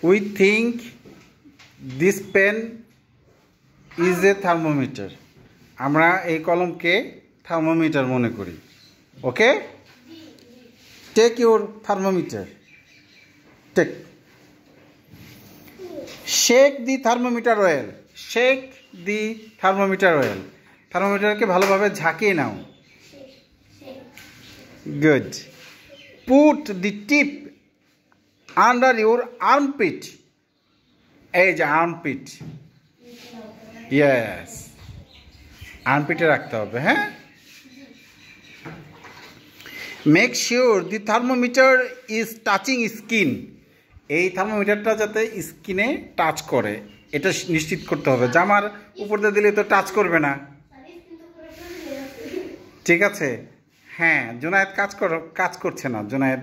We think this pen is a thermometer. আমরা এই কলমকে থার্মোমিটার মনে করি। Okay, take your thermometer, take. Shake the thermometer well, shake the thermometer well. থার্মোমিটারকে ভালোভাবে ঝাঁকিয়ে নাও। Good. Put the tip under your armpit, এই যে আর্মপিট, ইয়েস, আর্মপিটে রাখতে হবে। হ্যাঁ, make sure the thermometer is touching skin, এই থার্মোমিটারটা যাতে স্কিনে টাচ করে এটা নিশ্চিত করতে হবে। জামার উপর দিয়ে দিলে তো টাচ করবে না, ঠিক আছে? হ্যাঁ, জুনায়েদ কাজ করছে না। জুনায়েদ,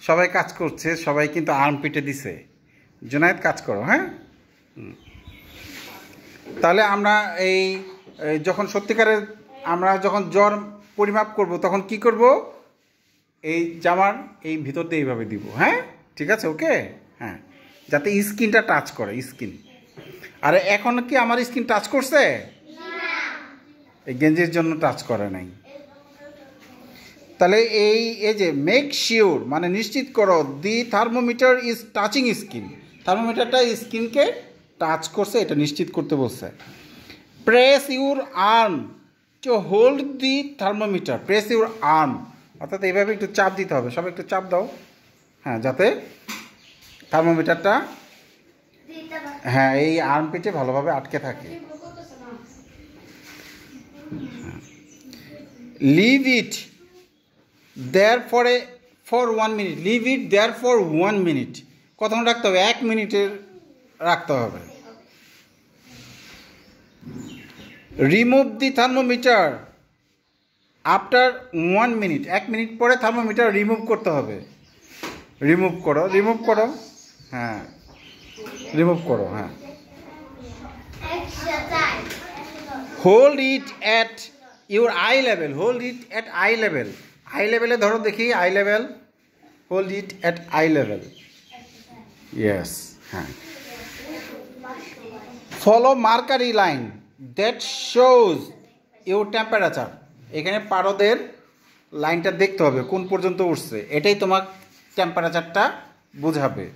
সবাই কাজ করছে, সবাই কিন্তু আর্মপিটে দিছে। জুনায়েদ কাজ করো। হ্যাঁ, তাহলে আমরা এই যখন সত্যিকারের আমরা যখন জ্বর পরিমাপ করব তখন কি করব? এই জামার এই ভিতর দিয়ে এইভাবে দিব। হ্যাঁ, ঠিক আছে, ওকে। হ্যাঁ, যাতে স্কিনটা টাচ করে, স্কিন। আর এখন কি আমার স্কিন টাচ করছে? এই গেঞ্জির জন্য টাচ করে নাই। তাহলে এই যে মেক শিওর মানে নিশ্চিত করো, the thermometer is touching skin, থার্মোমিটারটা স্কিনকে টাচ করছে এটা নিশ্চিত করতে বলছে। Press your arm to hold the thermometer, press your arm, অর্থাৎ এইভাবে একটু চাপ দিতে হবে। সবাই একটু চাপ দাও। হ্যাঁ, যাতে থার্মোমিটারটা হ্যাঁ এই আর্মপিটে ভালোভাবে আটকে থাকে। Leave it there for 1 minute, leave it there for 1 minute. কতক্ষণ রাখতে হবে? 1 মিনিটের রাখতে হবে। Remove the thermometer after 1 minute, 1 minute পরে থার্মোমিটার রিমুভ করতে হবে। রিমুভ করো, রিমুভ করো। হ্যাঁ, রিমুভ করো। হ্যাঁ, hold it at your eye level, hold it at eye level, eye লেভেলে ধরো দেখি, eye level, hold it at eye level, yes. হ্যাঁ, follow mercury line that shows your temperature, এখানে পারদের লাইনটা দেখতে হবে কোন পর্যন্ত উঠছে, এটাই তোমার টেম্পারেচারটা বোঝাবে।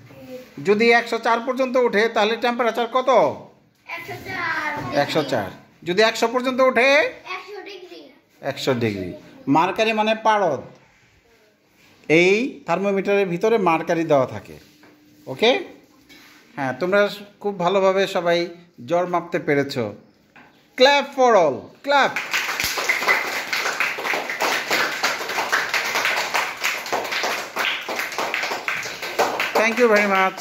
যদি 104 পর্যন্ত ওঠে তাহলে টেম্পারেচার কত? 104। যদি 100 পর্যন্ত ওঠে 100 ডিগ্রি। মার্কারি মানে পারদ, এই থার্মোমিটারের ভিতরে মার্কারি দেওয়া থাকে। ওকে, হ্যাঁ, তোমরা খুব ভালোভাবে সবাই জ্বর মাপতে পেরেছো। Clap for all, clap. Thank you very much.